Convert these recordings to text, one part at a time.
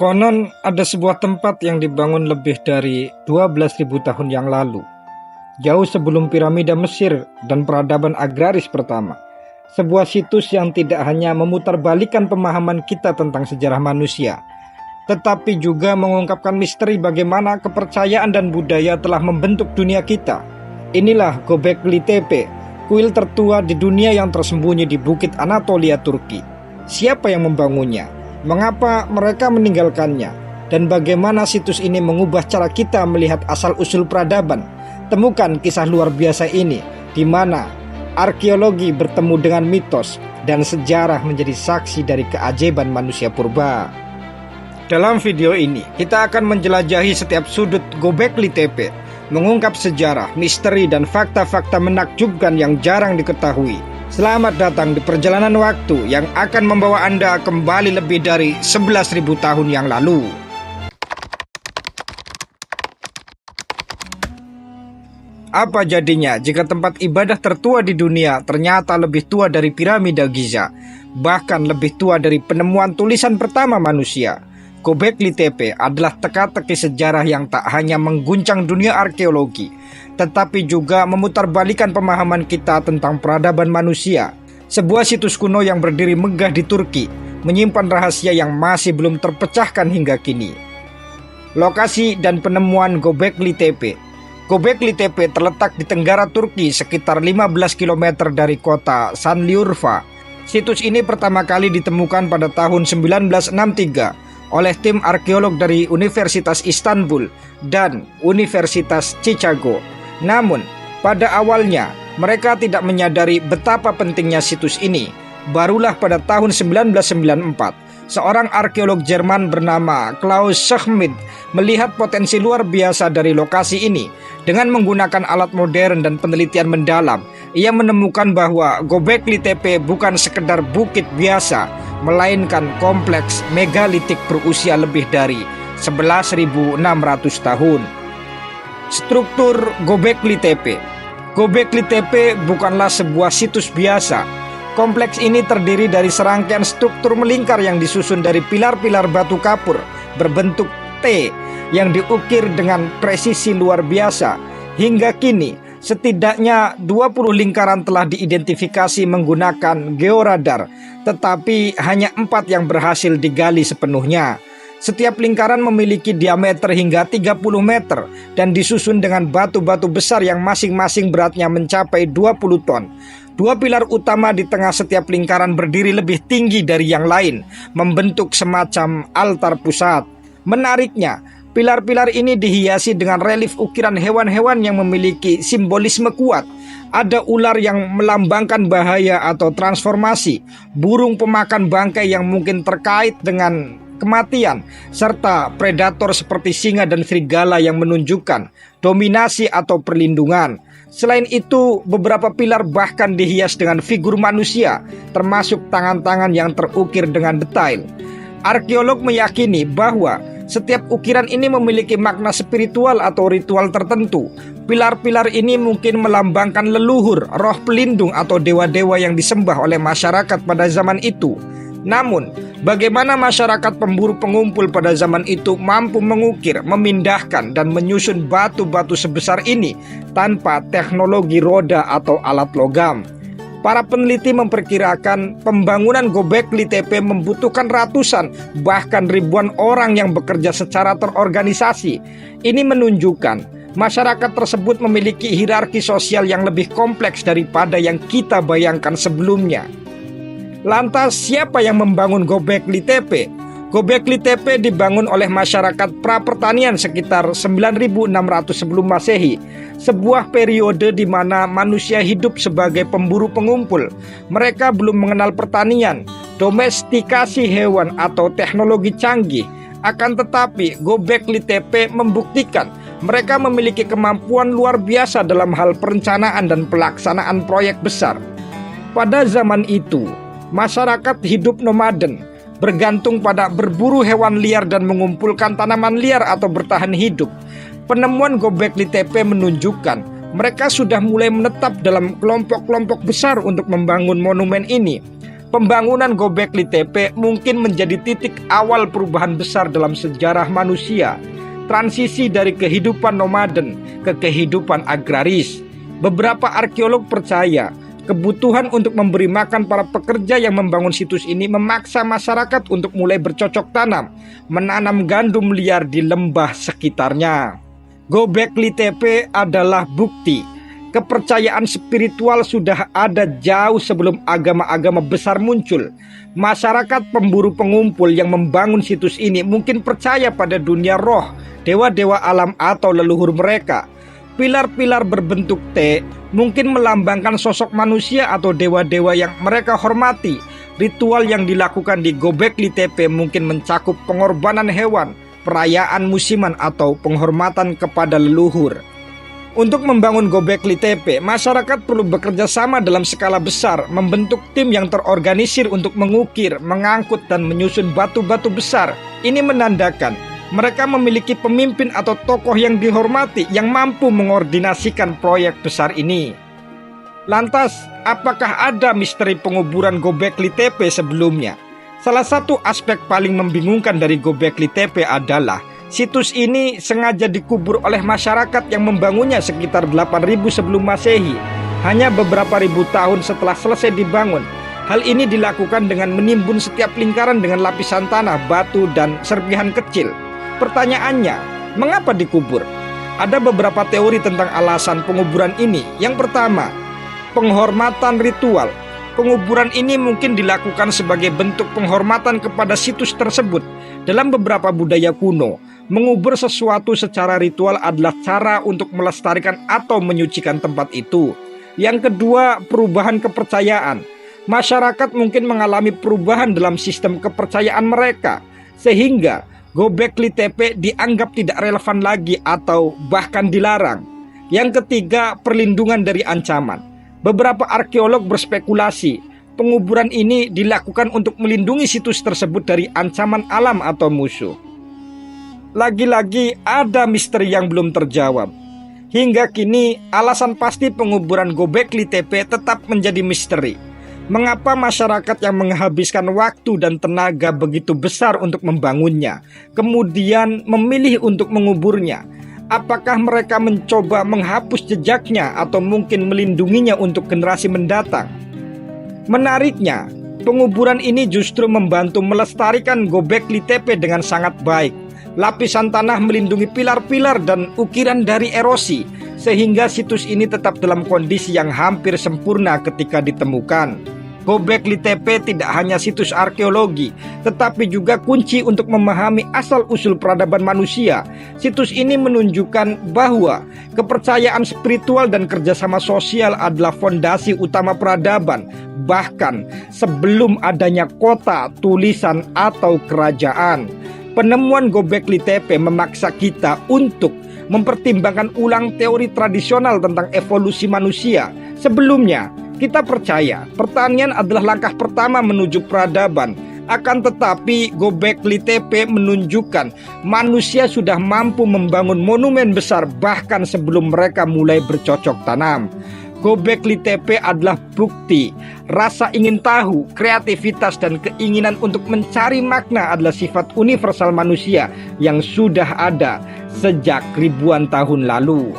Konon ada sebuah tempat yang dibangun lebih dari 12.000 tahun yang lalu, jauh sebelum piramida Mesir dan peradaban agraris pertama. Sebuah situs yang tidak hanya memutarbalikkan pemahaman kita tentang sejarah manusia, tetapi juga mengungkapkan misteri bagaimana kepercayaan dan budaya telah membentuk dunia kita. Inilah Göbekli Tepe, kuil tertua di dunia yang tersembunyi di Bukit Anatolia, Turki. Siapa yang membangunnya? Mengapa mereka meninggalkannya? Dan bagaimana situs ini mengubah cara kita melihat asal-usul peradaban? Temukan kisah luar biasa ini, di mana arkeologi bertemu dengan mitos dan sejarah menjadi saksi dari keajaiban manusia purba. Dalam video ini, kita akan menjelajahi setiap sudut Göbekli Tepe, mengungkap sejarah, misteri, dan fakta-fakta menakjubkan yang jarang diketahui. Selamat datang di perjalanan waktu yang akan membawa Anda kembali lebih dari 11.000 tahun yang lalu. Apa jadinya jika tempat ibadah tertua di dunia ternyata lebih tua dari piramida Giza, bahkan lebih tua dari penemuan tulisan pertama manusia? Göbekli Tepe adalah teka-teki sejarah yang tak hanya mengguncang dunia arkeologi, tetapi juga memutarbalikkan pemahaman kita tentang peradaban manusia. Sebuah situs kuno yang berdiri megah di Turki, menyimpan rahasia yang masih belum terpecahkan hingga kini. Lokasi dan penemuan Göbekli Tepe. Göbekli Tepe terletak di tenggara Turki sekitar 15 km dari kota Şanlıurfa. Situs ini pertama kali ditemukan pada tahun 1963 oleh tim arkeolog dari Universitas Istanbul dan Universitas Chicago. Namun, pada awalnya mereka tidak menyadari betapa pentingnya situs ini. Barulah pada tahun 1994, seorang arkeolog Jerman bernama Klaus Schmidt melihat potensi luar biasa dari lokasi ini. Dengan menggunakan alat modern dan penelitian mendalam, ia menemukan bahwa Göbekli Tepe bukan sekedar bukit biasa, melainkan kompleks megalitik berusia lebih dari 11.600 tahun. Struktur Göbekli Tepe. Göbekli Tepe bukanlah sebuah situs biasa. Kompleks ini terdiri dari serangkaian struktur melingkar yang disusun dari pilar-pilar batu kapur berbentuk T yang diukir dengan presisi luar biasa. Hingga kini, setidaknya 20 lingkaran telah diidentifikasi menggunakan georadar, tetapi hanya 4 yang berhasil digali sepenuhnya. Setiap lingkaran memiliki diameter hingga 30 meter dan disusun dengan batu-batu besar yang masing-masing beratnya mencapai 20 ton. Dua pilar utama di tengah setiap lingkaran berdiri lebih tinggi dari yang lain, membentuk semacam altar pusat. Menariknya, pilar-pilar ini dihiasi dengan relief ukiran hewan-hewan yang memiliki simbolisme kuat. Ada ular yang melambangkan bahaya atau transformasi, burung pemakan bangkai yang mungkin terkait dengan kematian, serta predator seperti singa dan serigala yang menunjukkan dominasi atau perlindungan. Selain itu, beberapa pilar bahkan dihias dengan figur manusia, termasuk tangan-tangan yang terukir dengan detail. Arkeolog meyakini bahwa setiap ukiran ini memiliki makna spiritual atau ritual tertentu. Pilar-pilar ini mungkin melambangkan leluhur, roh pelindung atau dewa-dewa yang disembah oleh masyarakat pada zaman itu. Namun, bagaimana masyarakat pemburu pengumpul pada zaman itu mampu mengukir, memindahkan, dan menyusun batu-batu sebesar ini tanpa teknologi roda atau alat logam? Para peneliti memperkirakan pembangunan Göbekli Tepe membutuhkan ratusan, bahkan ribuan orang yang bekerja secara terorganisasi. Ini menunjukkan masyarakat tersebut memiliki hierarki sosial yang lebih kompleks daripada yang kita bayangkan sebelumnya. Lantas, siapa yang membangun Göbekli Tepe? Göbekli Tepe dibangun oleh masyarakat pra-pertanian sekitar 9.600 sebelum Masehi, sebuah periode di mana manusia hidup sebagai pemburu pengumpul. Mereka belum mengenal pertanian, domestikasi hewan atau teknologi canggih. Akan tetapi, Göbekli Tepe membuktikan mereka memiliki kemampuan luar biasa dalam hal perencanaan dan pelaksanaan proyek besar. Pada zaman itu, masyarakat hidup nomaden, bergantung pada berburu hewan liar dan mengumpulkan tanaman liar atau bertahan hidup. Penemuan Göbekli Tepe menunjukkan mereka sudah mulai menetap dalam kelompok-kelompok besar untuk membangun monumen ini. Pembangunan Gobekli Tepe mungkin menjadi titik awal perubahan besar dalam sejarah manusia, transisi dari kehidupan nomaden ke kehidupan agraris. Beberapa arkeolog percaya kebutuhan untuk memberi makan para pekerja yang membangun situs ini memaksa masyarakat untuk mulai bercocok tanam, menanam gandum liar di lembah sekitarnya. Gobekli Tepe adalah bukti kepercayaan spiritual sudah ada jauh sebelum agama-agama besar muncul. Masyarakat pemburu pengumpul yang membangun situs ini mungkin percaya pada dunia roh, dewa-dewa alam atau leluhur mereka. Pilar-pilar berbentuk T mungkin melambangkan sosok manusia atau dewa-dewa yang mereka hormati. Ritual yang dilakukan di Gobekli Tepe mungkin mencakup pengorbanan hewan, perayaan musiman atau penghormatan kepada leluhur. Untuk membangun Gobekli Tepe, masyarakat perlu bekerja sama dalam skala besar, membentuk tim yang terorganisir untuk mengukir, mengangkut, dan menyusun batu-batu besar. Ini menandakan mereka memiliki pemimpin atau tokoh yang dihormati yang mampu mengordinasikan proyek besar ini. Lantas, apakah ada misteri penguburan Gobekli Tepe sebelumnya? Salah satu aspek paling membingungkan dari Gobekli Tepe adalah situs ini sengaja dikubur oleh masyarakat yang membangunnya sekitar 8.000 sebelum Masehi, hanya beberapa ribu tahun setelah selesai dibangun. Hal ini dilakukan dengan menimbun setiap lingkaran dengan lapisan tanah, batu, dan serpihan kecil. Pertanyaannya, mengapa dikubur? Ada beberapa teori tentang alasan penguburan ini. Yang pertama, penghormatan ritual. Penguburan ini mungkin dilakukan sebagai bentuk penghormatan kepada situs tersebut. Dalam beberapa budaya kuno, mengubur sesuatu secara ritual adalah cara untuk melestarikan atau menyucikan tempat itu. Yang kedua, perubahan kepercayaan. Masyarakat mungkin mengalami perubahan dalam sistem kepercayaan mereka, sehingga Gobekli Tepe dianggap tidak relevan lagi atau bahkan dilarang. Yang ketiga, perlindungan dari ancaman. Beberapa arkeolog berspekulasi penguburan ini dilakukan untuk melindungi situs tersebut dari ancaman alam atau musuh. Lagi-lagi ada misteri yang belum terjawab. Hingga kini alasan pasti penguburan Gobekli Tepe tetap menjadi misteri. Mengapa masyarakat yang menghabiskan waktu dan tenaga begitu besar untuk membangunnya, kemudian memilih untuk menguburnya? Apakah mereka mencoba menghapus jejaknya atau mungkin melindunginya untuk generasi mendatang? Menariknya, penguburan ini justru membantu melestarikan Gobekli Tepe dengan sangat baik. Lapisan tanah melindungi pilar-pilar dan ukiran dari erosi, sehingga situs ini tetap dalam kondisi yang hampir sempurna ketika ditemukan. Gobekli Tepe tidak hanya situs arkeologi, tetapi juga kunci untuk memahami asal-usul peradaban manusia. Situs ini menunjukkan bahwa kepercayaan spiritual dan kerjasama sosial adalah fondasi utama peradaban, bahkan sebelum adanya kota, tulisan, atau kerajaan. Penemuan Gobekli Tepe memaksa kita untuk mempertimbangkan ulang teori tradisional tentang evolusi manusia. Sebelumnya, kita percaya pertanian adalah langkah pertama menuju peradaban. Akan tetapi Gobekli Tepe menunjukkan manusia sudah mampu membangun monumen besar bahkan sebelum mereka mulai bercocok tanam. Gobekli Tepe adalah bukti rasa ingin tahu, kreativitas, dan keinginan untuk mencari makna adalah sifat universal manusia yang sudah ada sejak ribuan tahun lalu.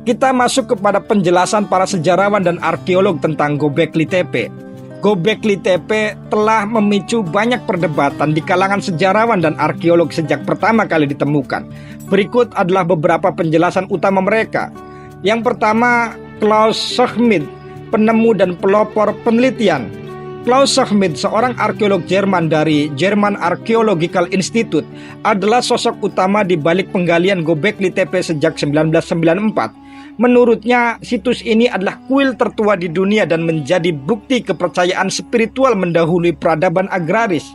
Kita masuk kepada penjelasan para sejarawan dan arkeolog tentang Gobekli Tepe. Gobekli Tepe telah memicu banyak perdebatan di kalangan sejarawan dan arkeolog sejak pertama kali ditemukan. Berikut adalah beberapa penjelasan utama mereka. Yang pertama, Klaus Schmidt, penemu dan pelopor penelitian. Klaus Schmidt, seorang arkeolog Jerman dari German Archaeological Institute, adalah sosok utama di balik penggalian Gobekli Tepe sejak 1994. Menurutnya, situs ini adalah kuil tertua di dunia dan menjadi bukti kepercayaan spiritual mendahului peradaban agraris.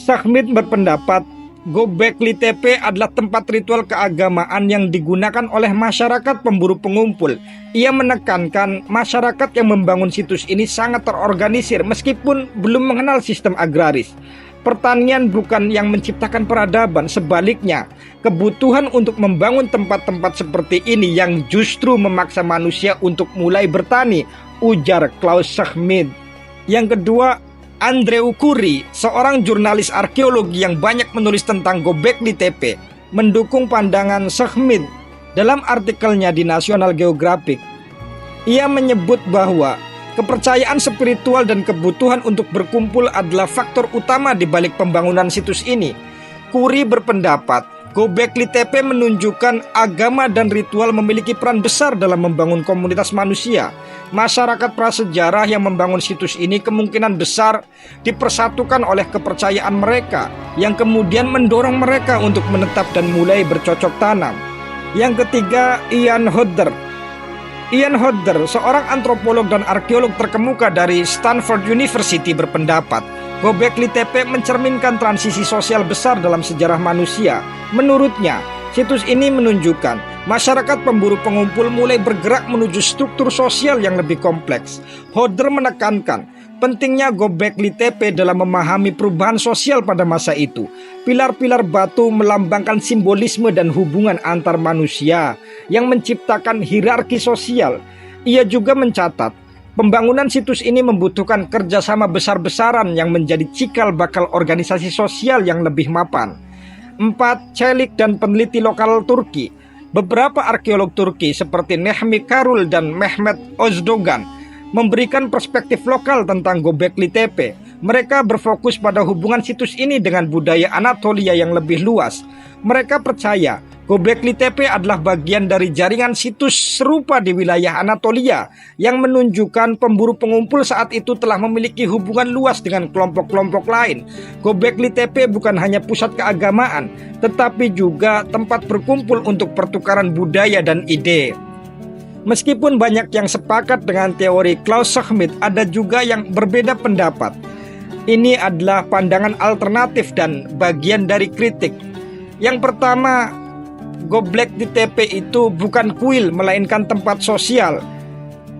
Schmidt berpendapat Gobekli Tepe adalah tempat ritual keagamaan yang digunakan oleh masyarakat pemburu pengumpul. Ia menekankan masyarakat yang membangun situs ini sangat terorganisir meskipun belum mengenal sistem agraris. Pertanian bukan yang menciptakan peradaban, sebaliknya kebutuhan untuk membangun tempat-tempat seperti ini yang justru memaksa manusia untuk mulai bertani, ujar Klaus Schmidt. Yang kedua, Andreu Curie, seorang jurnalis arkeologi yang banyak menulis tentang Gobekli Tepe, mendukung pandangan Sekhmet dalam artikelnya di National Geographic. Ia menyebut bahwa kepercayaan spiritual dan kebutuhan untuk berkumpul adalah faktor utama di balik pembangunan situs ini. Curie berpendapat Gobekli Tepe menunjukkan agama dan ritual memiliki peran besar dalam membangun komunitas manusia. Masyarakat prasejarah yang membangun situs ini kemungkinan besar dipersatukan oleh kepercayaan mereka, yang kemudian mendorong mereka untuk menetap dan mulai bercocok tanam. Yang ketiga, Ian Hodder. Ian Hodder, seorang antropolog dan arkeolog terkemuka dari Stanford University, berpendapat Gobekli Tepe mencerminkan transisi sosial besar dalam sejarah manusia. Menurutnya, situs ini menunjukkan masyarakat pemburu pengumpul mulai bergerak menuju struktur sosial yang lebih kompleks. Hodder menekankan pentingnya Gobekli Tepe dalam memahami perubahan sosial pada masa itu. Pilar-pilar batu melambangkan simbolisme dan hubungan antar manusia yang menciptakan hierarki sosial. Ia juga mencatat pembangunan situs ini membutuhkan kerjasama besar-besaran yang menjadi cikal bakal organisasi sosial yang lebih mapan. 4. Çelik dan peneliti lokal Turki. Beberapa arkeolog Turki seperti Nehmi Karul dan Mehmet Ozdogan memberikan perspektif lokal tentang Gobekli Tepe. Mereka berfokus pada hubungan situs ini dengan budaya Anatolia yang lebih luas. Mereka percaya Gobekli Tepe adalah bagian dari jaringan situs serupa di wilayah Anatolia yang menunjukkan pemburu pengumpul saat itu telah memiliki hubungan luas dengan kelompok-kelompok lain. Gobekli Tepe bukan hanya pusat keagamaan, tetapi juga tempat berkumpul untuk pertukaran budaya dan ide. Meskipun banyak yang sepakat dengan teori Klaus Sekhmet, ada juga yang berbeda pendapat. Ini adalah pandangan alternatif dan bagian dari kritik. Yang pertama, Gobekli Tepe itu bukan kuil melainkan tempat sosial.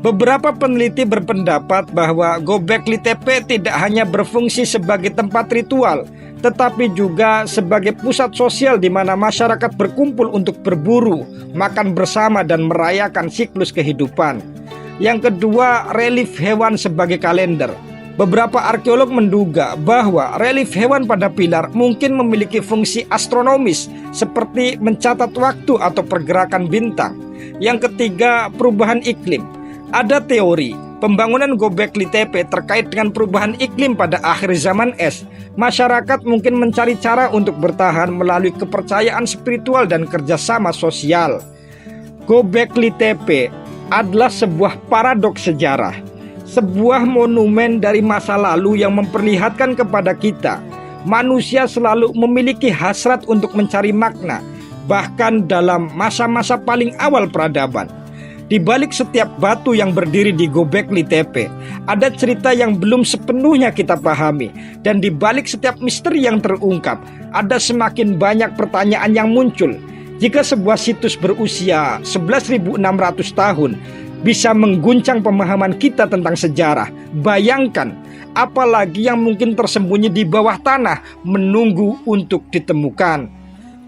Beberapa peneliti berpendapat bahwa Gobekli Tepe tidak hanya berfungsi sebagai tempat ritual, tetapi juga sebagai pusat sosial di mana masyarakat berkumpul untuk berburu, makan bersama dan merayakan siklus kehidupan. Yang kedua, relief hewan sebagai kalender. Beberapa arkeolog menduga bahwa relief hewan pada pilar mungkin memiliki fungsi astronomis seperti mencatat waktu atau pergerakan bintang. Yang ketiga, perubahan iklim. Ada teori pembangunan Gobekli Tepe terkait dengan perubahan iklim pada akhir zaman es. Masyarakat mungkin mencari cara untuk bertahan melalui kepercayaan spiritual dan kerjasama sosial. Gobekli Tepe adalah sebuah paradoks sejarah. Sebuah monumen dari masa lalu yang memperlihatkan kepada kita manusia selalu memiliki hasrat untuk mencari makna, bahkan dalam masa-masa paling awal peradaban. Di balik setiap batu yang berdiri di Gobekli Tepe, ada cerita yang belum sepenuhnya kita pahami. Dan di balik setiap misteri yang terungkap, ada semakin banyak pertanyaan yang muncul. Jika sebuah situs berusia 11.600 tahun bisa mengguncang pemahaman kita tentang sejarah, bayangkan apalagi yang mungkin tersembunyi di bawah tanah menunggu untuk ditemukan.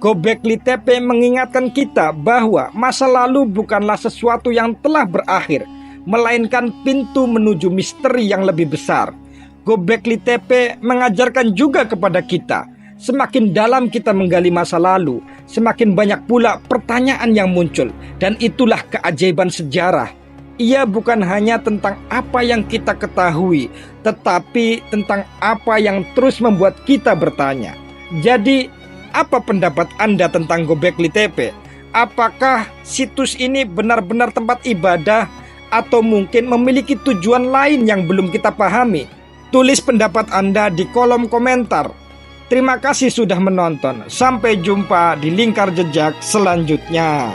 Gobekli Tepe mengingatkan kita bahwa masa lalu bukanlah sesuatu yang telah berakhir, melainkan pintu menuju misteri yang lebih besar. Gobekli Tepe mengajarkan juga kepada kita, semakin dalam kita menggali masa lalu, semakin banyak pula pertanyaan yang muncul. Dan itulah keajaiban sejarah. Ia bukan hanya tentang apa yang kita ketahui, tetapi tentang apa yang terus membuat kita bertanya. Jadi, apa pendapat Anda tentang Gobekli Tepe? Apakah situs ini benar-benar tempat ibadah atau mungkin memiliki tujuan lain yang belum kita pahami? Tulis pendapat Anda di kolom komentar. Terima kasih sudah menonton. Sampai jumpa di Lingkar Jejak selanjutnya.